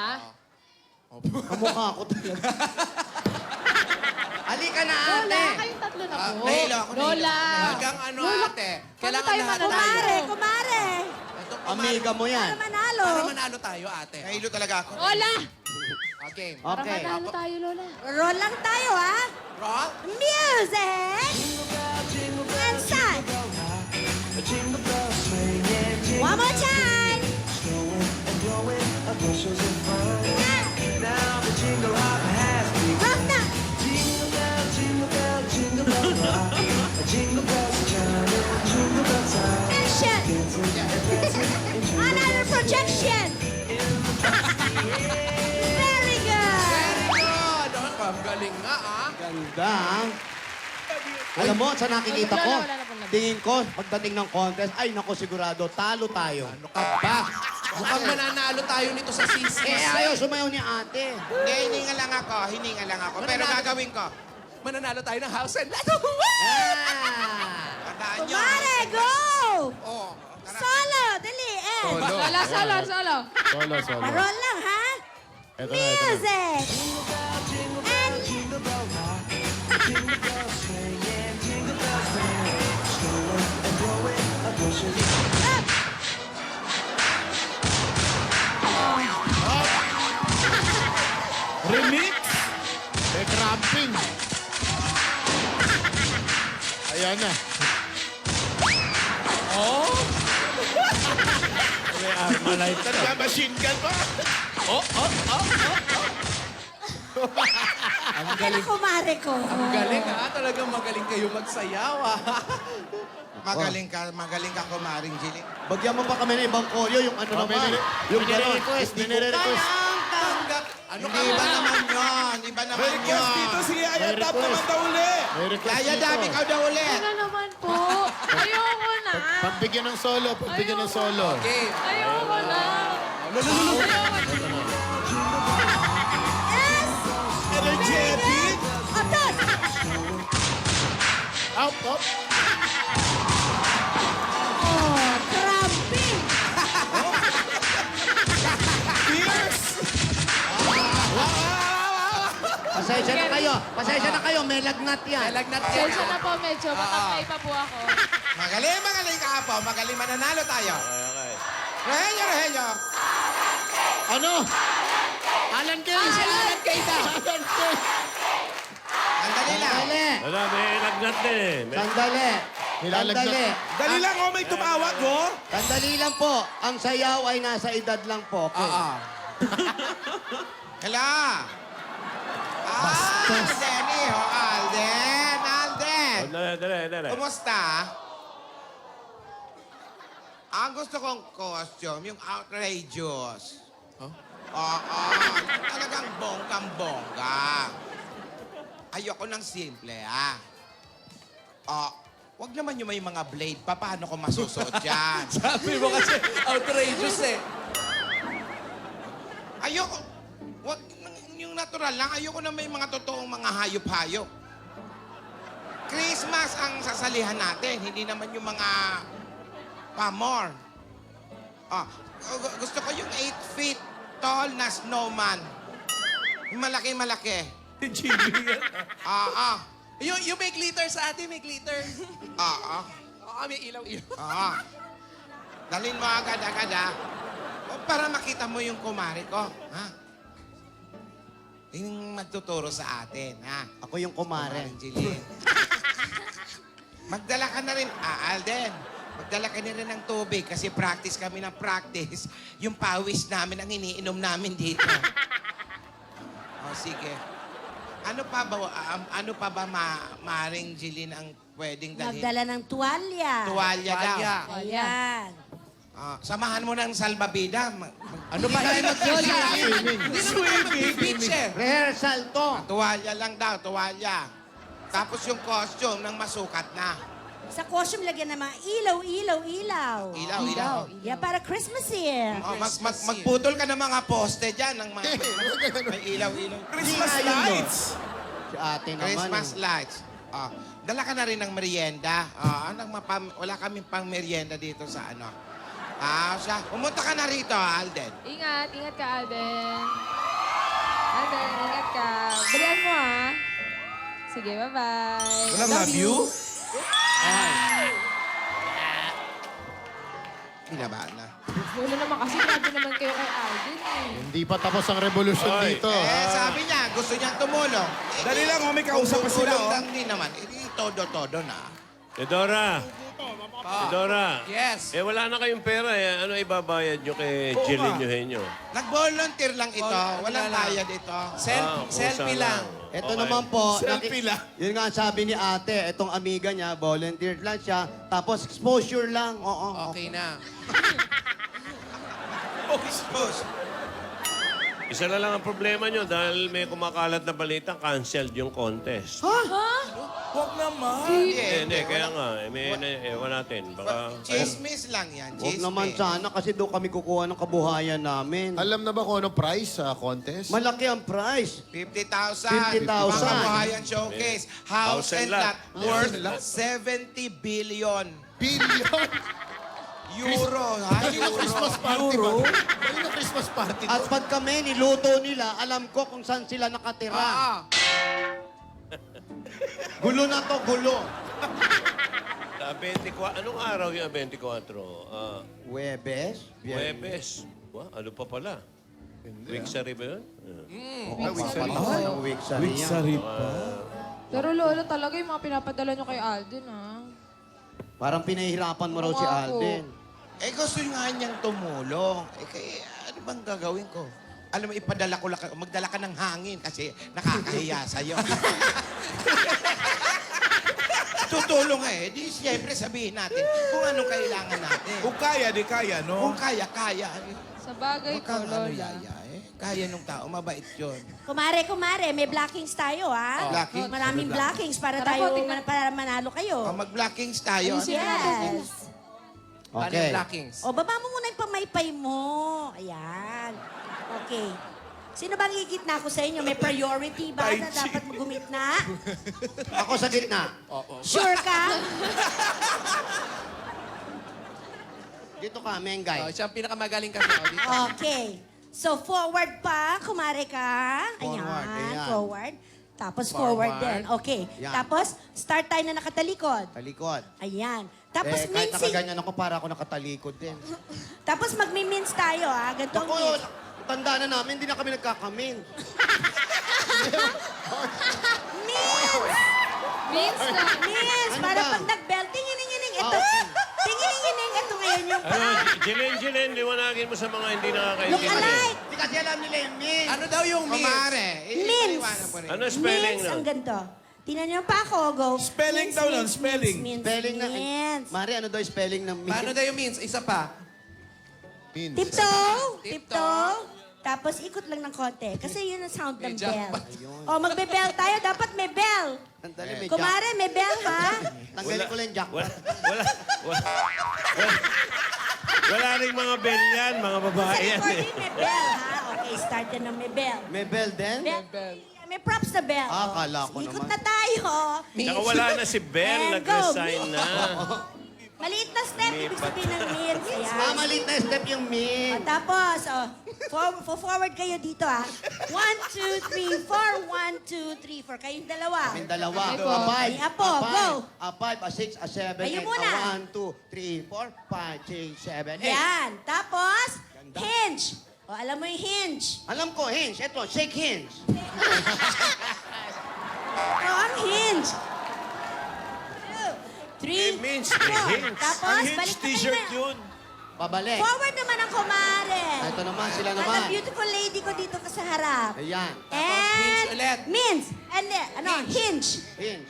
Kamukha ko talaga. Halika na, Lola, ate. kayong tatlo na po. Nahilo ako. Lola. Hanggang ano, ate? Paano Kailangan tayo lahat mananalo? tayo. Kumare. Itong Amiga mo yan. Para manalo. Para manalo tayo, ate. Nahilo talaga ako. Lola! Okay. Para Okay. manalo tayo, Lola. Roll lang tayo, ha? Rock? Music. And side. One more time. Rock na. Action. Another projection. Very good. Good! Ang galing nga, ah. Ganda. Alam mo, sa nakikita ko, Wala na pong laban. tingin ko, pagdating ng contest, ay nako sigurado, talo tayo. Ano ka ba? Mukhang mananalo tayo nito sa sisi. Ayaw sumayaw ni ate. Hindi, hininga lang ako. Pero gagawin ko. Mananalo tayo ng house and lot. Tandaan nyo. Kumare, go. Oh, Solo, dali, eh. Lola, solo. Solo. Roll lang, ha? Ito na. Music. And... Up. Remix? May cramping. Ayan na. May arma light ka. Machine gun pa? Ayan ang kumare ko. Ang galing, ha? Talagang magaling kayo magsayaw, ah. magaling ka kumaring Jilin. Bagyan mo pa kami ng ibang kolyo, yung ano naman. Yung gano'n. Nire-request. Tanggap. Ano ka Iba ba? naman yun. Iba naman May request yun. dito si Yaya May Dab request. naman daw uli. May request Kaya dito. Dab, ikaw daw ulit. Ano naman po? Ayoko na. Pagbigyan ng solo. Pagbigyan ng solo. Okay. Ayoko na. Yes. Energetic. Otot. Out, up. Oh, cramping. Fierce. Pasensya na kayo, may lagnat yan. Lagnat yan. Sensya na po, medyo matangkay pa po ako. Magaling ka po. Magaling mananalo tayo. Okay. Rehenyo. Ano? Alan Kay! Si Alan Kay daw! Alan Kay! Andali lang. Sandali. Wala, may lagnat din eh. Sandali. Nilalagnat. Sandali. Dali lang, may tumawag, oh. Sandali lang po. Ang sayaw ay nasa edad lang po. Okay. Hello. Alden, iho. Alden. Alden. Dali. Kumusta? Ang gusto kong costume, yung outrageous. Oo. Talagang bonggang-bongga. Ayoko ng simple, ah. Wag naman yung may mga blade pa. Paano ko masusuot yan? Sabi mo kasi outrageous eh. Ayoko. Wag, yung natural lang. Ayoko na may mga totoong mga hayop-hayop. Christmas ang sasalihan natin. Hindi naman yung mga pamor. Gusto ko yung 8 feet tall na snowman. Yung malaki-malaki. Jimmy. Yung may glitter sa atin, may glitter. Oo, may ilaw-ilaw. Dalhin mo agad-agad, ha? Para makita mo yung kumari ko, ha? Yung magtuturo sa atin, ha? Ako yung kumare. Kumaring Jeline. Magdala ka na rin, Alden. Magdala ka na rin ng tubig kasi practice kami ng practice. Yung pawis namin ang iniinom namin dito. Sige. Ano pa ba Maring Jeline ang pwedeng dalhin? Magdala ng tuwalya. Tuwalya daw. Ayan. Samahan mo ng salbabida. Ano ba yan? Swimming. Beach eh. Rehearsal to. Tuwalya lang daw, tuwalya. Tapos yung costume ng masukat na. Sa costume, lagyan ng mga ilaw. Ilaw. Yeah, para Christmas Eve. Magputol ka ng mga poste dyan. Ng mga, may ilaw. Christmas lights. Si ate naman. Christmas lights. Dala ka na rin ng merienda. Wala kaming pang merienda dito sa ano. Pumunta ka na rito, Alden. Ingat ka, Alden. Alden, ingat ka. Balian mo, ha? Sige, bye-bye. Walang love you? Binabaan na. Wala naman kasi grabe naman kayo kay Alden, eh. Hindi pa tapos ang revolusyon dito. Sabi niya, gusto niyang tumulong. Dali lang, may kausap pa sila, Tulong oh. lang din naman. Todo-todo na. Tidora. Yes. Wala na kayong pera eh. Ano ibabayad nyo kay Jeline Eugenio? Nag-volunteer lang ito. Walang bayad ito. Selfie lang. Ito Okay. naman po. Selfie lang. Yun nga sabi ni ate, itong amiga niya, volunteer lang siya. Tapos exposure lang. Oo. Okay na. Expose. Isa na lang ang problema nyo dahil may kumakalat na balita, canceled yung contest. Huwag naman. Hindi, kaya nga. Ewan natin. Baka... Chismis lang yan. Huwag naman sana kasi doon kami kukuha ng kabuhayan namin. Alam na ba kung ano prize sa contest? Malaki ang price. 50,000. 50,000. Mga kabuhayan showcase. House House and and lot lot. worth 70 billion Billion! euro. Ha? Kanina Christmas party ba? Kanina Christmas party. At pag kami niluto nila, alam ko kung saan sila nakatira. Gulo na to, gulo. 24, anong araw yung 24? Webes? Huwebes. Ano pa pala? Weeksary ba yun? Ang week sa riyan. Pero lolo, talaga yung mga pinapadala nyo kay Alden, ha? Parang pinahihirapan mo raw si Alden. Gusto nga niyang tumulong. Kaya ano bang gagawin ko? Alam mo, magdala ka ng hangin kasi nakakahiya sa'yo. Tutulong Di siyempre sabihin natin kung anong kailangan natin. Kung kaya, di kaya, no? Kung kaya. Sa bagay Huwag ko, kang lola. yaya, Kaya nung tao, mabait yun. Kumare, may blackings tayo, ha? Blackings? Maraming blackings para Tara po, tingnan. para manalo kayo. Mag-blackings tayo. Yes. Paano Okay. yung blockings? O, baba mo muna yung pamaypay mo. Ayan. Okay. Sino bang igitna ko sa inyo? May priority ba na dapat gumitna? Ako sa gitna. Sure ka? Dito ka, Mengay. Siya ang pinakamagaling kasi. Dito. Okay. So, forward pa. Kumare ka. Forward, ayan. Forward. Tapos forward din. Okay. Yan. Tapos, start tayo na nakatalikod. Talikod. Ayan. Tapos, Kahit mincing. nakaganyan ako, para ako nakatalikod din. Tapos, magmi-mince tayo, ha? Ganito ang Ako, mince. Tanda na namin, hindi na kami nagkakamin. Vince lang. Miss, Ano para ba? pag nag-bell, tingining-ining. Ito, Ah. tingining-ining. Ito ngayon yung Ano, pa. Jilin, liwanagin mo sa mga hindi Look nakakaintindi. alike. Hindi kasi alam nila yung means. Ano daw yung means? Kumare. Means. Ipaliwanag mo rin. Ano spelling Means, nun? ang ganito. Tingnan niyo pa ako, go. Spelling daw nun, spelling. Spelling na... Means. Mari, ano daw yung spelling ng means? Paano daw yung means? Isa pa. Tiptoe. Tiptoe. Tiptoe. Tapos ikot lang ng konti. Kasi yun ang sound ng May jump bell. pa. O, magbe-bell tayo. Dapat may bell. Sandali, may Kumare, may bell, ha? Tanggalin ko lang yung jackpot. Wala ring mga bell yan, mga babae Sa yan eh. recording, may bell, ha? Okay, start na ng may bell. May bell din? Bell. May props na bell. Ah, akala ko Ikot naman. na tayo. Tsaka wala na si Bell, And nag-resign go. na. Maliit na step, ibig sabihin ng means. Ah, Ayan. maliit na step yung means. Tapos, forward kayo dito, ha? 1, 2, 3, 4. 1, 2, 3, 4. Kayong dalawa. Kaming dalawa. Apo. A 5. Ay, apo, go. A 5, a 6, a 7, Kayo 8, muna. a 1, 2, 3, 4, 5, 6, 7, 8. Yan. Tapos, hinge. O, alam mo yung hinge. Alam ko, hinge. Ito, shake hinge. O, ang hinge. 2, 3, It means 4. hinge. Tapos, Ang hinge balik na kayo t-shirt na. yun. Pabalik. Forward naman ang kumare. Ito naman, sila Ang naman. beautiful lady ko dito sa harap. Ayan. hinge ulit. Means. And then, ano, hinge. Hinge.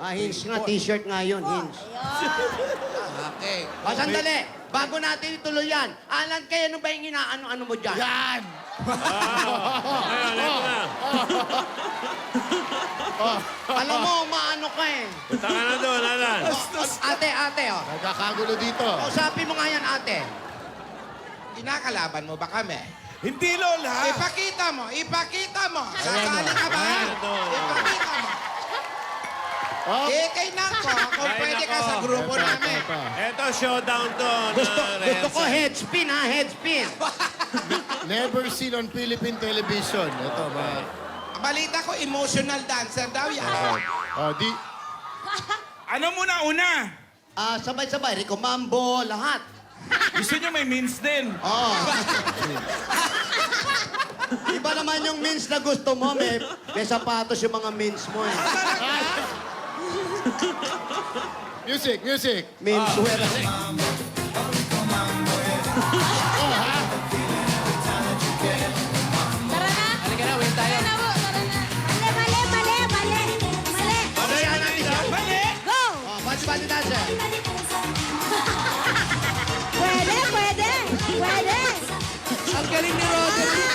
Ah, hinge nga. T-shirt nga yun, hinge. Okay. O, sandali. Bago natin ituloy yan, Alan, kaya ano ba yung inaano-ano mo dyan? Yan! Ngayon, ito na. Alam mo, maano ka eh. Punta ka na doon, Alan. Ate, oh. Nagkakagulo dito. Kausapin mo nga yan, ate. Kinakalaban mo ba kami? Hindi, Lola. Ipakita mo! Sasali ka ba? Ayan, ito. Ipakita mo. Kay Nako, kung Ay, pwede ka nako. sa grupo namin. Ito, showdown to. Gusto ko head spin, ha? Head spin. Never seen on Philippine television. Ito, mga... Balita ko, emotional dancer daw yan. Oh, di... Ano muna una? Ah, sabay-sabay. Rico Mambo, lahat. Gusto niyo may means din. Oo. Iba naman yung means na gusto mo. May sapatos yung mga means mo eh. Music, music. Means wear. Tara na. Halika na, wait tayo. Tara na po, tara na. Mali. Babasahan natin siya. Mali! Go! Oh, bati-bati dancer. Pwede. Ang galing ni Roderick.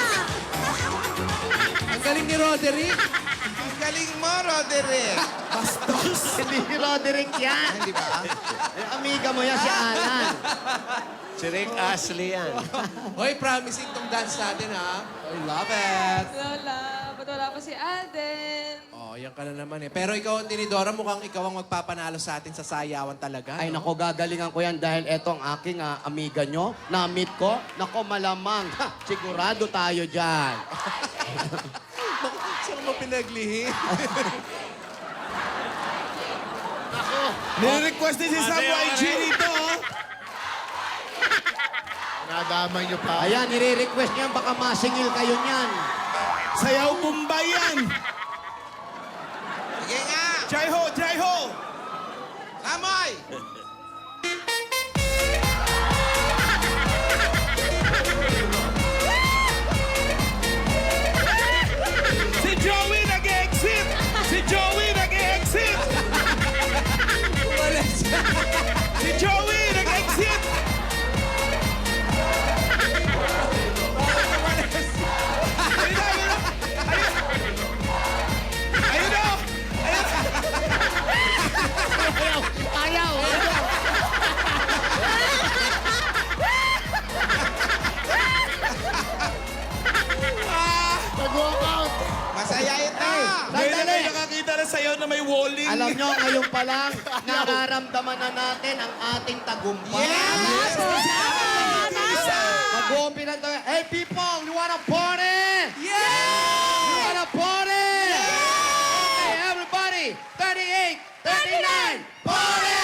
Ang galing ni Roderick. Ang galing mo, Roderick. Hindi si Roderick yan. Di ba? Amiga mo yan, si Alan. Si Rick Astley yan. Hoy, promising tong dance natin, ha? I love it. Lola, ba't wala pa si Alden? Oh, yan ka na naman eh. Pero ikaw, Tinidora, mukhang ikaw ang magpapanalo sa atin sa sayawan talaga. Ay, no? nako, gagalingan ko yan dahil eto ang aking amiga nyo. Na-meet ko. Nako, malamang. Ha, sigurado tayo dyan. Saan mo pinaglihi? Nire-request din si Sam YG dito. oh. Nadamay niyo pa. Ayan, nire-request niyan. Baka masingil kayo niyan. Sayaw Bombay yan. Sige nga. Jai ho! Lamoy! Si Joey nag-exit! Si Joey nag-exit! Si Joey nag-exit! Ayun na! Nag-walk out. Masaya ito! Ngayon na Sandali. kayo nakakita na sayo na may walling. Alam nyo, ngayon pa lang, nararamdaman na natin ang ating tagumpay. Yes! Mag-uumpisa tayo. Hey people, you wanna party? Yeah! You wanna party? Okay, everybody, 38, 39, party!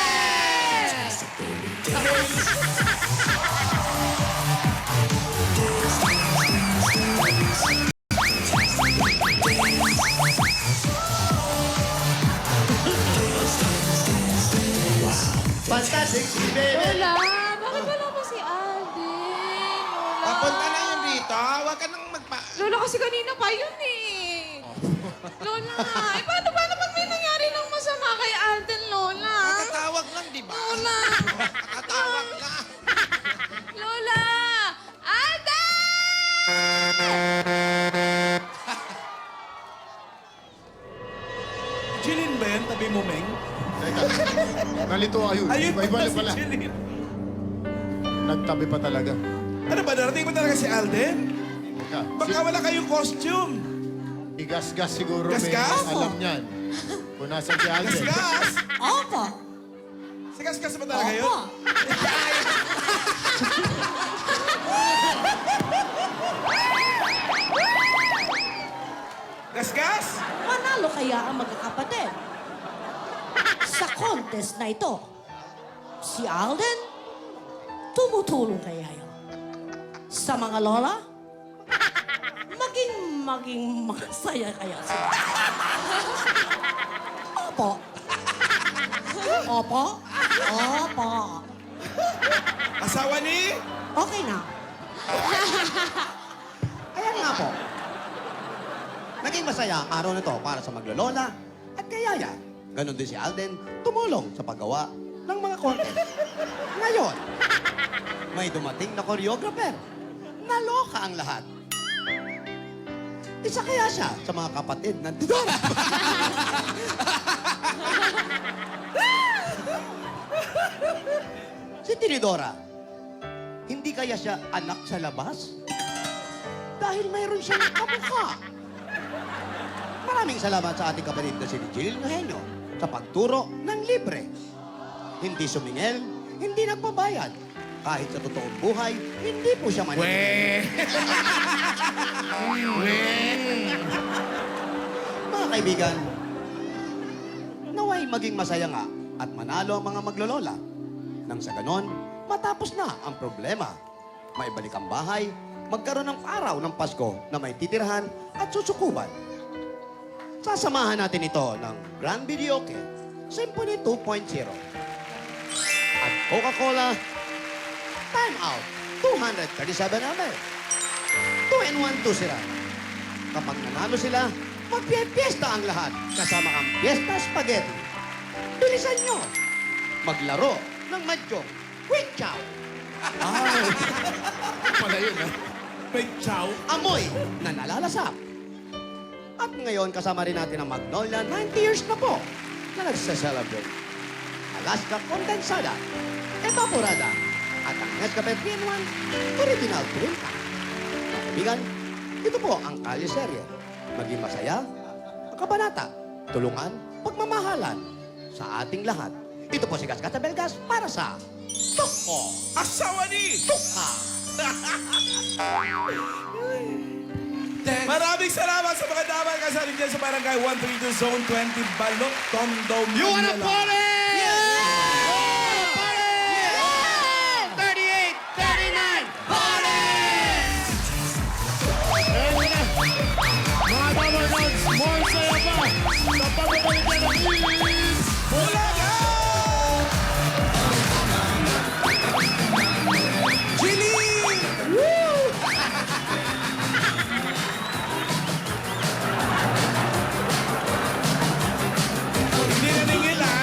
fantastic si baby. Lola, bakit wala pa si Alden? Lola. Papunta na yun dito. Huwag ka nang magpa... Lola, kasi kanina pa yun eh. Lola, paano pag may nangyari ng masama kay Alden, Lola? Kakatawag lang, di ba? Lola! Kakatawag lang. Lola! Alden! Jilin ba yan? Tabi mo, Meng? Nalito ayun. Ayun Iba pala na si pala. Jilin. Nagtabi pa talaga. Ano ba, narating ba talaga si Alden? Teka, Baka wala kayong costume. Igas-gas siguro. May Gas-gas? alam niyan. Kung nasan si Alden. Gasgas! Opo. Si Gasgas ba talaga yun? Opo. Gasgas? Manalo kaya ang magkakapatid? Sa contest na ito, si Alden, tumutulong kaya yun? Sa mga lola, maging masaya kaya sila? Opo. Opo. Opo. Asawa ni? Okay na. Ayan nga po. Naging masaya ang araw na to para sa maglolola at kayaya. Ganon din si Alden tumulong sa paggawa ng mga contest. Ngayon, may dumating na choreographer. Naloka ang lahat. Isa kaya siya sa mga kapatid ng Tidora. Si Tinidora, hindi kaya siya anak sa labas? Dahil mayroon siyang kamukha. Maraming salamat sa ating kapatid na si Jill Eugenio sa pagturo ng libre. Hindi sumingel, hindi nagbabayad. Kahit sa totoong buhay, hindi po siya manipulator. Mga kaibigan, naway maging masaya nga at manalo ang mga maglolola. Nang sa ganon, matapos na ang problema. Maibalik ang bahay, magkaroon ng araw ng Pasko na may titirhan at susukuban. Sasamahan natin ito ng Grand Videoke Symphony 2.0 at Coca-Cola Time Out 237 ml. 2-in-1 2 sila. Kapag nanalo sila, magpipiesta ang lahat kasama ang Fiesta Spaghetti. Bilisan nyo! Maglaro ng Mahjong Quick Chow. Pala yun, ha? May chow. Amoy na nalalasap. At ngayon, kasama rin natin ang Magnolia 90 years na po na nagsa-celebrate. Alaska Condensada, Evaporada, at ang Nescafe 3-in-1 Original Drink. Mga kaibigan, ito po ang Kalye Serye. Maging masaya, kabanata, tulungan, pagmamahalan sa ating lahat. Ito po si Gasgas Belgas para sa Toko Asawa ni! Tuka. Maraming salamat sa mga dapat kasali dyan sa Barangay 132 Zone 20 Balot, Tondo, You wanna Manila. party? Mga Double Gods, more saya pa sa pagbabalik ng Is Bulaga! Jilly! Hindi na ningil, ha?